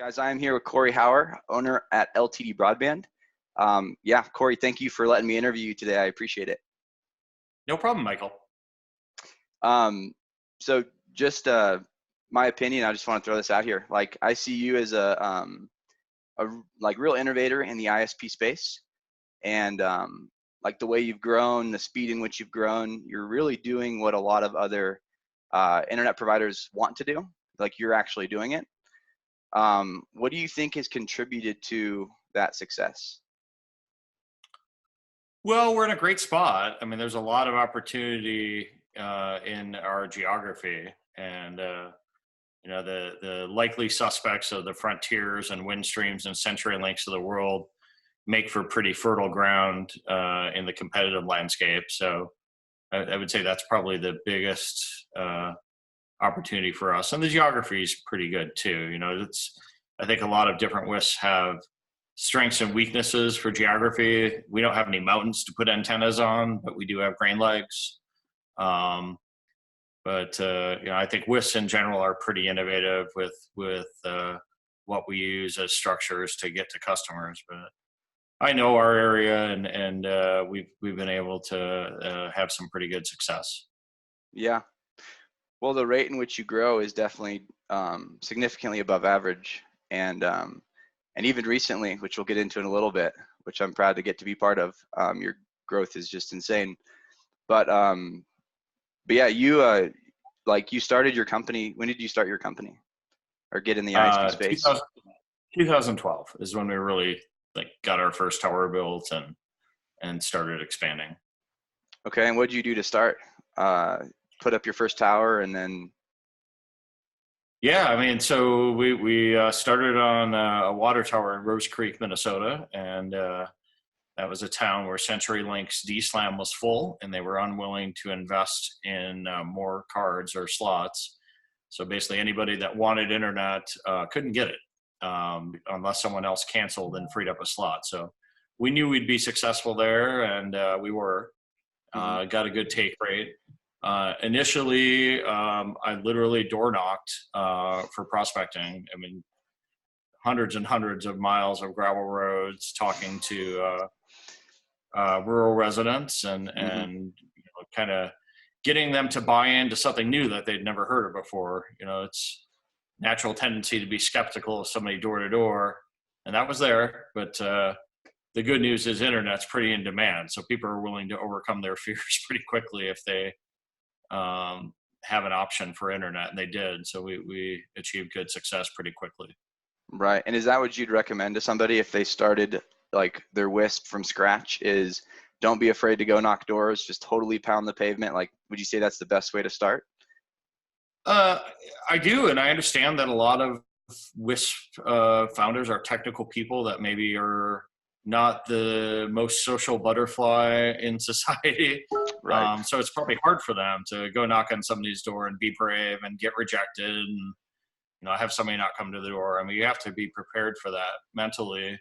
Guys, I am here with Corey Hauer, owner at LTD Broadband. Yeah, Corey, thank you for letting me interview you today. I appreciate it. No problem, Michael. So just my opinion, I just want to throw this out here. Like, I see you as a like real innovator in the ISP space, and like the way you've grown, the speed in which you've grown, you're really doing what a lot of other internet providers want to do. Like, you're actually doing it. What do you think has contributed to that success? Well, we're in a great spot. I mean, there's a lot of opportunity in our geography, and the likely suspects of the Frontiers and Windstreams and CenturyLinks of the world make for pretty fertile ground in the competitive landscape. So I would say that's probably the biggest opportunity for us, and the geography is pretty good too. I think a lot of different WISPs have strengths and weaknesses for geography. We don't have any mountains to put antennas on, but we do have grain legs. I think WISPs in general are pretty innovative with what we use as structures to get to customers. But I know our area, and we've been able to have some pretty good success. Yeah. Well, the rate in which you grow is definitely significantly above average, and even recently, which we'll get into in a little bit, which I'm proud to get to be part of. Your growth is just insane. But yeah, you you started your company. When did you start your company, or get in the ISP space? 2012 is when we really got our first tower built and started expanding. Okay, and what did you do to start? Put up your first tower, and then? Yeah, I mean, so we started on a water tower in Rose Creek, Minnesota, and that was a town where CenturyLink's DSLAM was full, and they were unwilling to invest in more cards or slots. So basically, anybody that wanted internet couldn't get it unless someone else canceled and freed up a slot. So we knew we'd be successful there, and we were. Got a good take rate. Initially, I literally door knocked for prospecting. I mean, hundreds and hundreds of miles of gravel roads, talking to rural residents, and kind of getting them to buy into something new that they'd never heard of before. It's natural tendency to be skeptical of somebody door to door, and that was there. But the good news is internet's pretty in demand, so people are willing to overcome their fears pretty quickly if they have an option for internet, and they did. So we achieved good success pretty quickly. Right. And is that what you'd recommend to somebody if they started like their WISP from scratch? Is don't be afraid to go knock doors, just totally pound the pavement? Like, would you say that's the best way to start? I do, and I understand that a lot of WISP founders are technical people that maybe are not the most social butterfly in society. Right. So it's probably hard for them to go knock on somebody's door and be brave and get rejected and have somebody not come to the door. I mean, you have to be prepared for that mentally.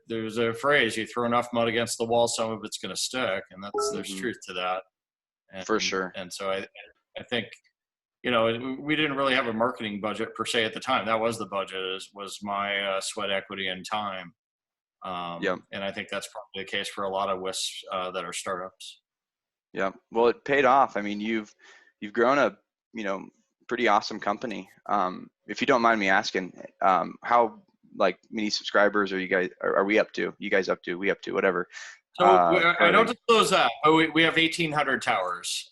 There's a phrase: you throw enough mud against the wall, some of it's going to stick, and there's truth to that. For sure. And so I think. We didn't really have a marketing budget per se at the time. That was the budget, was my sweat equity and time. And I think that's probably the case for a lot of WISPs that are startups. Yeah. Well, it paid off. I mean, you've grown a pretty awesome company. If you don't mind me asking, how many subscribers are you guys? Are we up to? You guys up to? We up to? Whatever. So I don't disclose that, but we have 1,800 towers,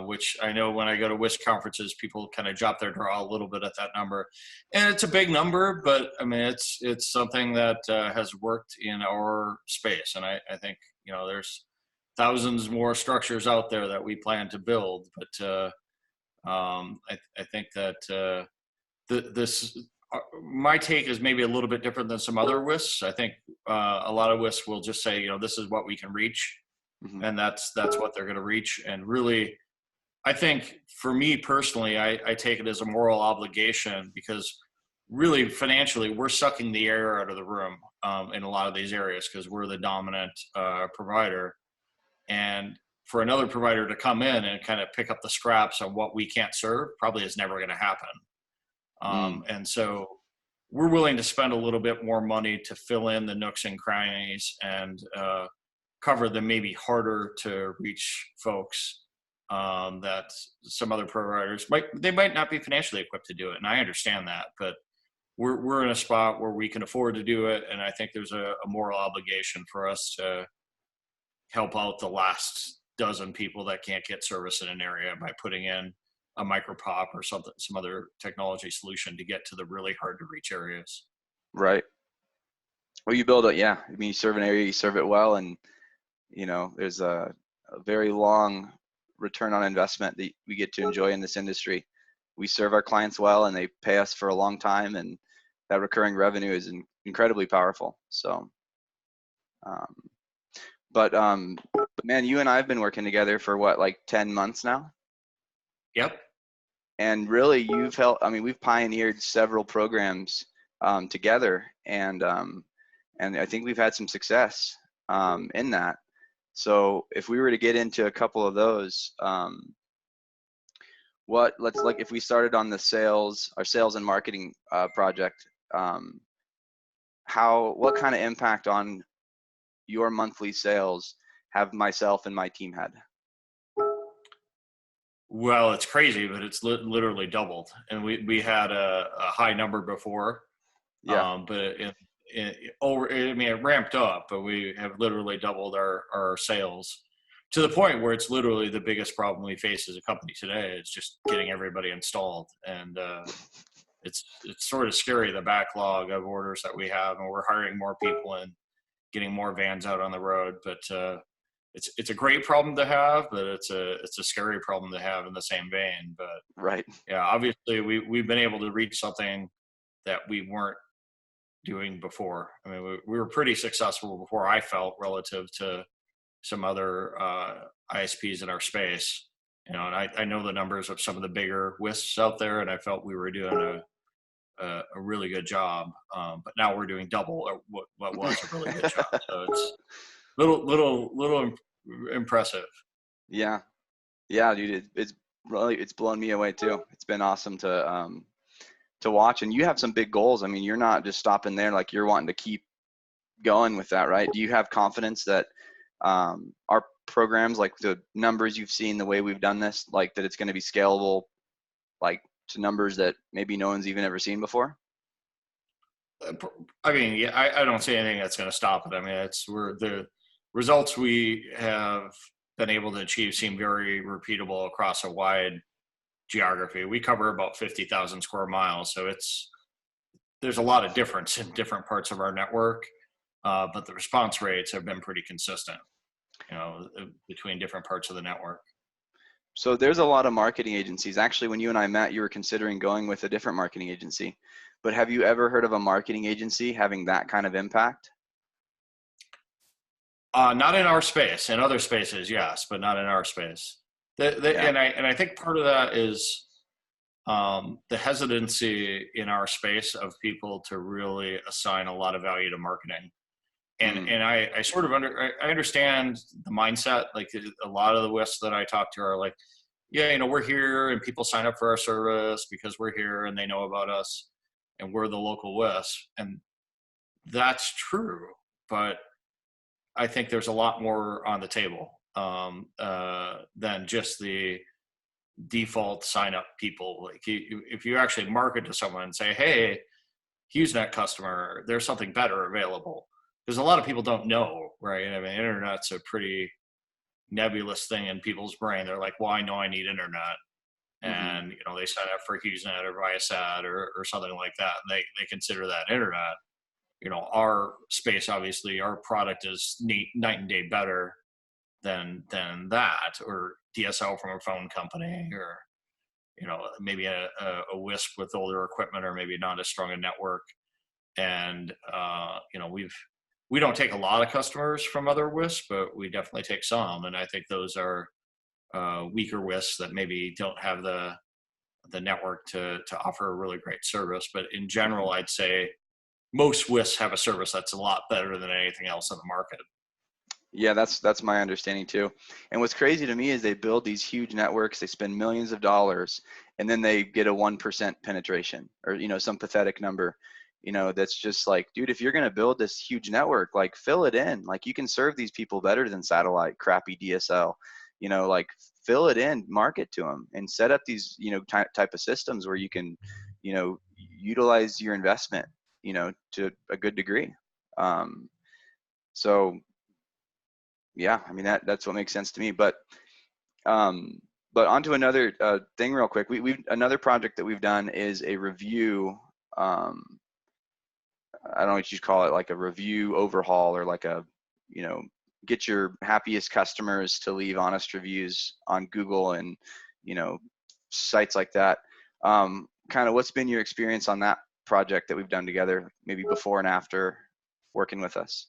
which I know when I go to WISP conferences, people kind of drop their draw a little bit at that number. And it's a big number, but I mean, it's something that has worked in our space. And I think, there's thousands more structures out there that we plan to build. But I think that my take is maybe a little bit different than some other WISPs. I think a lot of WISPs will just say, this is what we can reach, and that's what they're going to reach. And really, I think for me personally, I take it as a moral obligation, because really financially, we're sucking the air out of the room in a lot of these areas because we're the dominant provider. And for another provider to come in and kind of pick up the scraps on what we can't serve probably is never going to happen. And so we're willing to spend a little bit more money to fill in the nooks and crannies and cover the maybe harder to reach folks that some other providers might not be financially equipped to do it. And I understand that, but we're in a spot where we can afford to do it. And I think there's a moral obligation for us to help out the last dozen people that can't get service in an area by putting in a micropop or some other technology solution to get to the really hard to reach areas. Right. Well, you build it. Yeah. I mean, you serve an area, you serve it well. And, you know, there's a very long return on investment that we get to enjoy in this industry. We serve our clients well and they pay us for a long time, and that recurring revenue is incredibly powerful. So, but man, you and I have been working together for what, like 10 months now? Yep. And really you've helped, I mean, we've pioneered several programs together, and I think we've had some success in that. So if we were to get into a couple of those, if we started on our sales and marketing project, what kind of impact on your monthly sales have myself and my team had? Well, it's crazy, but it's literally doubled. And we had a high number before, but it ramped up, but we have literally doubled our sales to the point where it's literally the biggest problem we face as a company today. It's just getting everybody installed. And it's sort of scary, the backlog of orders that we have, and we're hiring more people and getting more vans out on the road. But it's a great problem to have, but it's a scary problem to have in the same vein. But right. Yeah, obviously we've been able to reach something that we weren't doing before. I mean, we were pretty successful before, I felt, relative to some other ISPs in our space. You know, and I know the numbers of some of the bigger WISPs out there, and I felt we were doing a really good job. But now we're doing double what was a really good job. So it's little impressive. Yeah, dude, it's blown me away too. It's been awesome to watch, and you have some big goals. I mean, you're not just stopping there, like you're wanting to keep going with that, right? Do you have confidence that our programs, like the numbers you've seen, the way we've done this, like that it's going to be scalable, like to numbers that maybe no one's even ever seen before? I mean, yeah, I don't see anything that's going to stop it. I mean, the results we have been able to achieve seem very repeatable across a wide geography. We cover about 50,000 square miles, so there's a lot of difference in different parts of our network, but the response rates have been pretty consistent, you know, between different parts of the network. So there's a lot of marketing agencies. Actually, when you and I met, you were considering going with a different marketing agency. But have you ever heard of a marketing agency having that kind of impact? Not in our space. In other spaces, yes, but not in our space. And I think part of that is the hesitancy in our space of people to really assign a lot of value to marketing. And I sort of I understand the mindset. Like a lot of the WISPs that I talk to are like, yeah, you know, we're here and people sign up for our service because we're here and they know about us and we're the local WISP. And that's true, but I think there's a lot more on the table than just the default sign up people. Like if you actually market to someone and say, hey, HughesNet customer, there's something better available. Because a lot of people don't know, right? I mean, internet's a pretty nebulous thing in people's brain. They're like, well, I know I need internet. And, you know, they sign up for HughesNet or Viasat or something like that. And they consider that internet. You know, our space, obviously, our product is night and day better than that, or DSL from a phone company, or, you know, maybe a WISP with older equipment, or maybe not as strong a network. And, you know, we don't take a lot of customers from other WISPs, but we definitely take some. And I think those are weaker WISPs that maybe don't have the network to offer a really great service. But in general, I'd say most WISPs have a service that's a lot better than anything else in the market. Yeah, that's my understanding too. And what's crazy to me is they build these huge networks, they spend millions of dollars, and then they get a 1% penetration, or some pathetic number. That's just like, dude, if you're gonna build this huge network, like fill it in. Like you can serve these people better than satellite, crappy DSL. Like fill it in, market to them, and set up these type of systems where you can, utilize your investment, to a good degree. So yeah, I mean that's what makes sense to me. Um, but onto another thing real quick. We another project that we've done is a review. Um, I don't know what you call it, like a review overhaul, or like a, you know, get your happiest customers to leave honest reviews on Google and, sites like that. Kind of what's been your experience on that project that we've done together, maybe before and after working with us?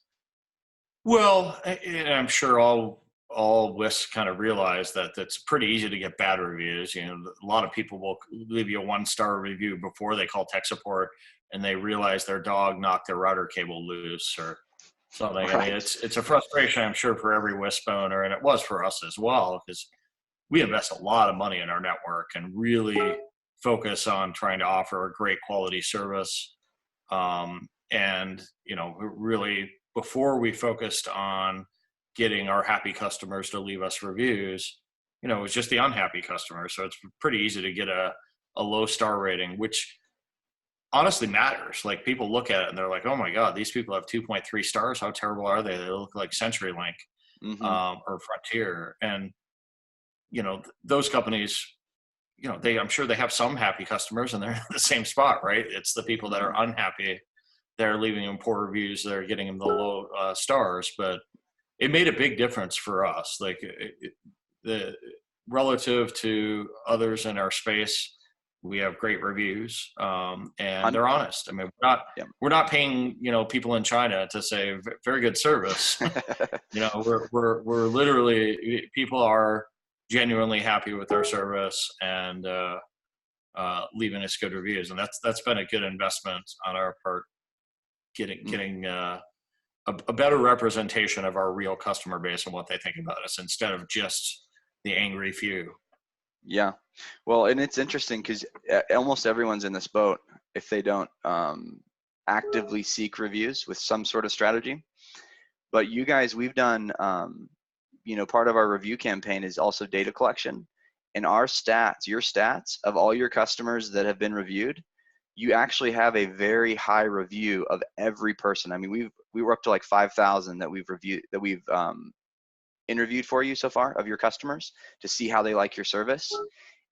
Well, and I'm sure all WISPs kind of realize that it's pretty easy to get bad reviews. A lot of people will leave you a 1-star review before they call tech support, and they realize their dog knocked their router cable loose or something. I mean, Right. it's a frustration, I'm sure, for every WISP owner, and it was for us as well, because we invest a lot of money in our network and really focus on trying to offer a great quality service. And really, before we focused on getting our happy customers to leave us reviews, it was just the unhappy customers. So it's pretty easy to get a low star rating, which honestly matters. Like, people look at it and they're like, oh my God, these people have 2.3 stars. How terrible are they? They look like CenturyLink Mm-hmm. or Frontier. And, those companies, I'm sure they have some happy customers and they're in the same spot, right? It's the people that Mm-hmm. are unhappy, they're leaving them poor reviews, they're getting them the low stars. But it made a big difference for us. Like, the relative to others in our space, we have great reviews, and they're honest. I mean, Yeah. we're not paying people in China to say very good service. We're literally, people are genuinely happy with our service and leaving us good reviews, and that's been a good investment on our part, getting a better representation of our real customer base and what they think about us, instead of just the angry few. Yeah. Well, and it's interesting because almost everyone's in this boat if they don't actively seek reviews with some sort of strategy. But you guys, we've done, part of our review campaign is also data collection. And our stats, your stats of all your customers that have been reviewed, you actually have a very high review of every person. I mean, we were up to like 5,000 that we've reviewed, that we've interviewed for you so far of your customers to see how they like your service.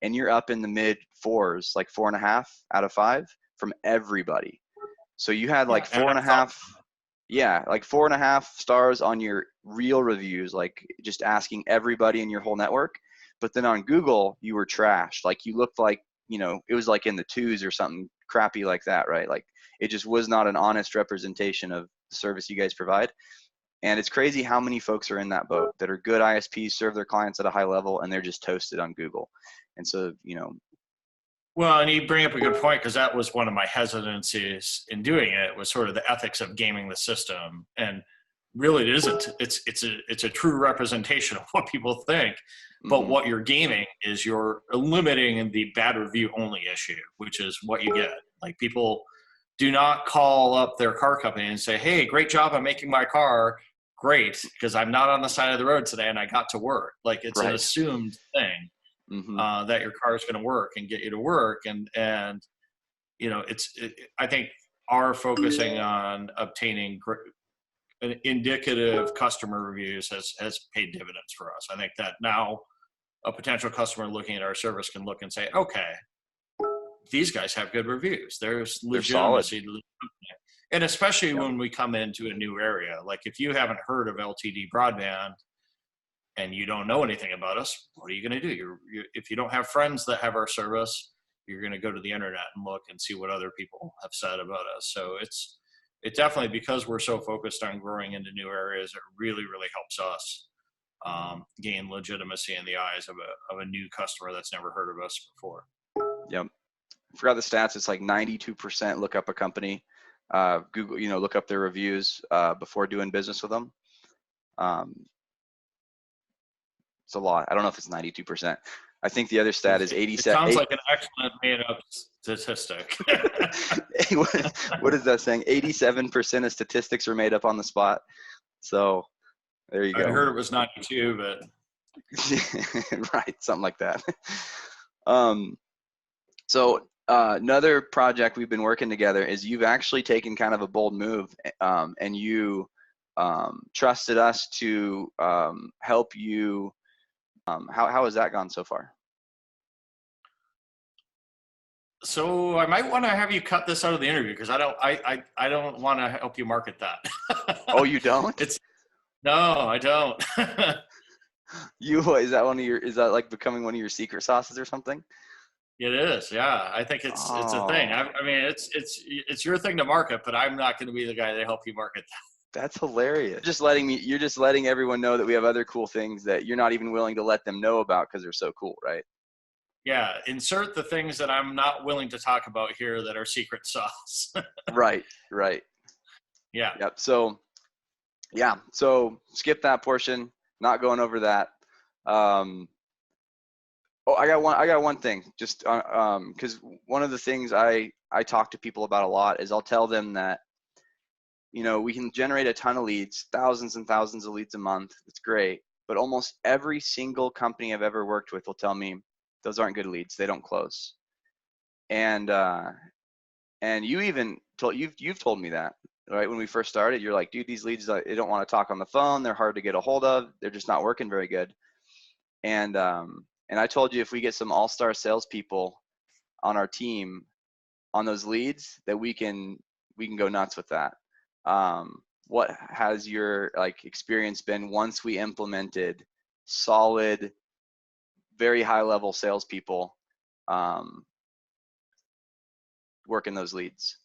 And you're up in the mid fours, like 4.5 out of 5 from everybody. So you had like Yeah, and four and a that's all. half, yeah, like 4.5 stars on your real reviews, like just asking everybody in your whole network. But then on Google, you were trashed. Like you looked like, it was like in the twos or something crappy like that, right? Like it just was not an honest representation of the service you guys provide. And it's crazy how many folks are in that boat that are good ISPs, serve their clients at a high level, and they're just toasted on Google. And so, Well, and you bring up a good point, because that was one of my hesitancies in doing it, was sort of the ethics of gaming the system. And really, it isn't. It's a true representation of what people think. But mm-hmm, what you're gaming is you're eliminating the bad review only issue, which is what you get. Like, people do not call up their car company and say, "Hey, great job on making my car great, because I'm not on the side of the road today and I got to work." Like, it's an right. assumed thing, Mm-hmm, that your car is going to work and get you to work. And I think our focusing on obtaining indicative customer reviews has paid dividends for us. I think that now a potential customer looking at our service can look and say, okay, these guys have good reviews. There's they're solid. legitimacy. And especially Yep. when we come into a new area, like if you haven't heard of LTD Broadband and you don't know anything about us, what are you going to do? If you don't have friends that have our service, you're going to go to the internet and look and see what other people have said about us. So it definitely, because we're so focused on growing into new areas, it really, really helps us gain legitimacy in the eyes of a new customer that's never heard of us before. Yep. Forgot the stats. It's like 92% look up a company, Google, look up their reviews before doing business with them. Um, it's a lot. I don't know if it's 92%. I think the other stat is It sounds 87. like an excellent made-up statistic. What is that saying? 87% of statistics are made up on the spot. So there you I go. heard it was 92, but Right, something like that. Um, so another project we've been working together is you've actually taken kind of a bold move, and you trusted us to help you. How has that gone so far? so I might want to have you cut this out of the interview because I don't want to help you market Oh, that. you don't? It's no, I don't. You is that like becoming one of your secret sauces or something? It is, yeah. I think it's a thing. Oh, I mean, it's your thing to market, but I'm not going to be the guy to help you market that. that's hilarious. You're just letting everyone know that we have other cool things that you're not even willing to let them know about because they're so cool, right? Yeah, insert the things that I'm not willing to talk about here that are secret sauce. Right, right. Yeah. Yep. So yeah, so skip that portion, not going over that. Um, oh, I got one thing, just because one of the things I talk to people about a lot is I'll tell them that, we can generate a ton of leads, thousands and thousands of leads a month. It's great, but almost every single company I've ever worked with will tell me those aren't good leads. They don't close. And you even you've told me that, right? When we first started, you're like, dude, these leads, they don't want to talk on the phone. They're hard to get a hold of. They're just not working very good. And I told you if we get some all-star salespeople on our team on those leads, that we can go nuts with that. What has your experience been once we implemented solid, very high-level salespeople working those leads?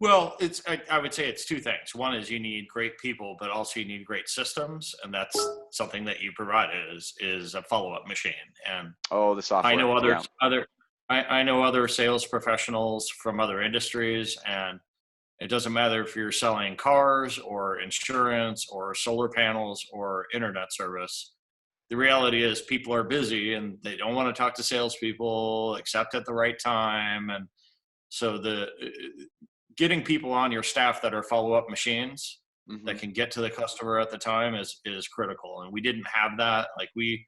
Well, I would say it's two things. One is you need great people, but also you need great systems, and that's something that you provided is a follow-up machine. And Oh, the I software. know Yeah. I know other sales professionals from other industries, and it doesn't matter if you're selling cars or insurance or solar panels or internet service. The reality is people are busy and they don't want to talk to salespeople except at the right time. And so the getting people on your staff that are follow-up machines Hmm. that can get to the customer at the time is critical. And we didn't have that. Like we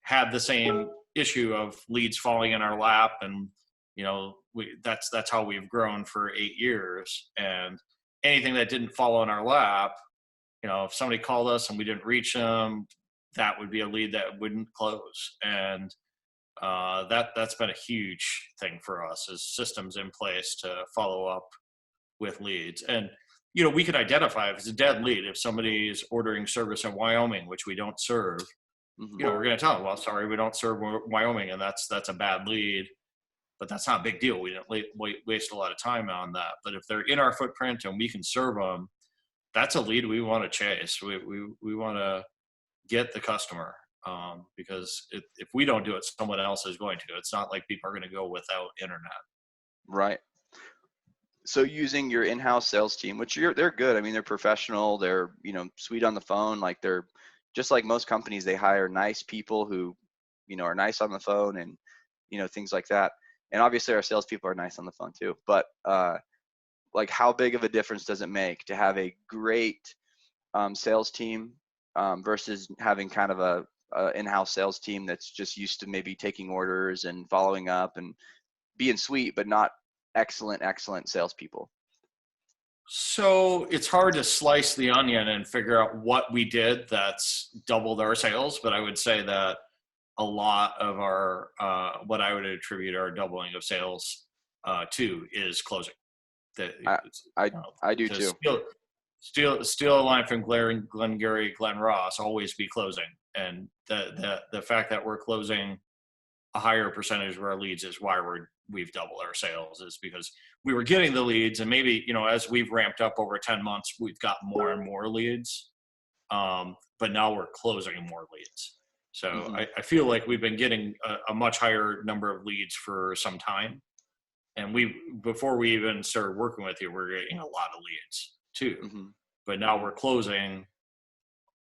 had the same issue of leads falling in our lap, and that's how we've grown for 8 years. And anything that didn't fall in our lap, if somebody called us and we didn't reach them, that would be a lead that wouldn't close. And that's been a huge thing for us, is systems in place to follow up with leads. And we could identify if it's a dead lead. If somebody is ordering service in Wyoming, which we don't serve, Hmm. we're going to tell them, well, sorry, we don't serve Wyoming, and that's a bad lead. But that's not a big deal. We didn't waste a lot of time on that. But if they're in our footprint and we can serve them, that's a lead we want to chase. We want to get the customer, because if we don't do it, someone else is going to. It's not like people are going to go without internet. Right. So using your in-house sales team, which they're good. I mean, they're professional. They're, sweet on the phone. Like they're just like most companies, they hire nice people who, are nice on the phone and, things like that. And obviously our salespeople are nice on the phone too. But like how big of a difference does it make to have a great sales team versus having kind of a in-house sales team that's just used to maybe taking orders and following up and being sweet, but not excellent salespeople? So it's hard to slice the onion and figure out what we did that's doubled our sales, but I would say that a lot of our what I would attribute our doubling of sales to is closing. That I I I do to too. steal a line from Glengarry Glen Ross, always be closing. And the fact that we're closing a higher percentage of our leads is why we've doubled our sales, is because we were getting the leads, and maybe as we've ramped up over 10 months, we've got more and more leads, but now we're closing more leads. So Hmm. I feel like we've been getting a much higher number of leads for some time, and before we even started working with you, we're getting a lot of leads too, Hmm. but now we're closing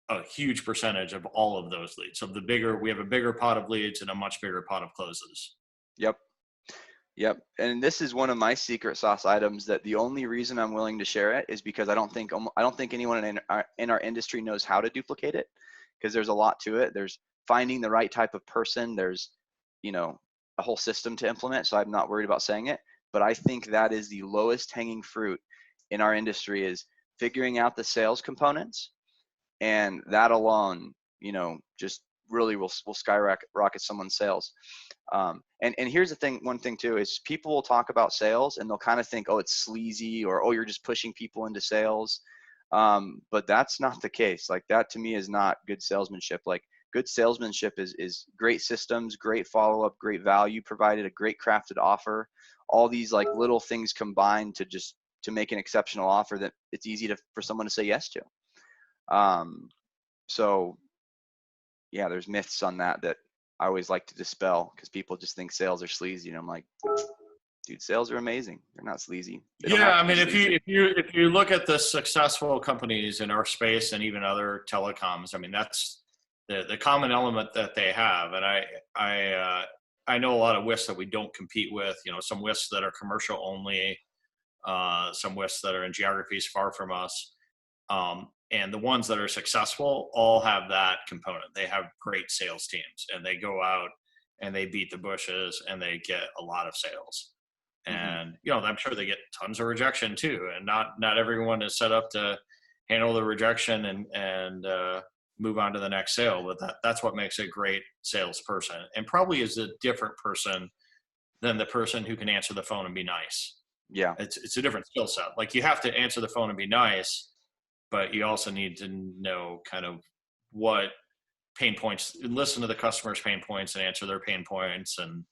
a huge percentage of all of those leads. So we have a bigger pot of leads and a much bigger pot of closes. Yep. Yep. And this is one of my secret sauce items that the only reason I'm willing to share it is because I don't think anyone in our industry knows how to duplicate it, because there's a lot to it. There's finding the right type of person. There's, a whole system to implement. So I'm not worried about saying it, but I think that is the lowest hanging fruit in our industry, is figuring out the sales components. And that alone, just really will skyrocket someone's sales. And here's the thing, one thing too, is people will talk about sales and they'll kind of think, oh, it's sleazy, or, oh, you're just pushing people into sales. But that's not the case. Like, that to me is not good salesmanship. Like, good salesmanship is great systems, great follow-up, great value provided, a great crafted offer, all these like little things combined to make an exceptional offer that it's easy for someone to say yes to. So yeah, there's myths on that I always like to dispel, because people just think sales are sleazy. And I'm like, dude, sales are amazing. They're not sleazy. They don't Yeah, have I to mean, be sleazy. if you look at the successful companies in our space and even other telecoms, I mean, that's the common element that they have. And I know a lot of WISPs that we don't compete with. Some WISPs that are commercial only, some WISPs that are in geographies far from us. And the ones that are successful all have that component. They have great sales teams, and they go out and they beat the bushes and they get a lot of sales. And, I'm sure they get tons of rejection too. And not everyone is set up to handle the rejection and move on to the next sale. But that's what makes a great salesperson, and probably is a different person than the person who can answer the phone and be nice. Yeah. It's a different skill set. Like, you have to answer the phone and be nice, but you also need to know kind of what pain points, listen to the customer's pain points and answer their pain points, and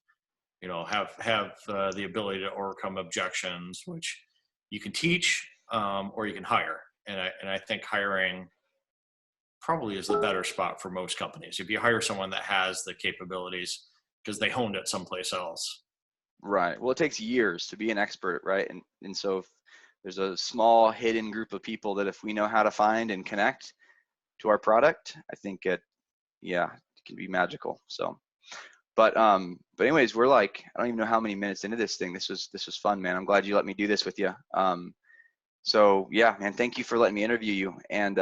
have the ability to overcome objections, which you can teach, or you can hire. And I think hiring probably is the better spot for most companies. If you hire someone that has the capabilities because they honed it someplace else. Right. Well, it takes years to be an expert, right? And so if there's a small hidden group of people that, if we know how to find and connect to our product, I think it can be magical. So, but anyways, we're like, I don't even know how many minutes into this thing. This was fun, man. I'm glad you let me do this with you. So yeah, man, thank you for letting me interview you. And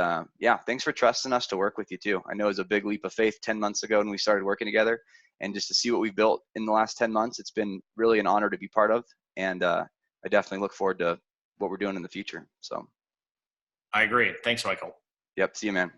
thanks for trusting us to work with you too. I know it was a big leap of faith 10 months ago when we started working together, and just to see what we've built in the last 10 months, it's been really an honor to be part of. And I definitely look forward to what we're doing in the future. So I agree. Thanks, Michael. yep. See you, man.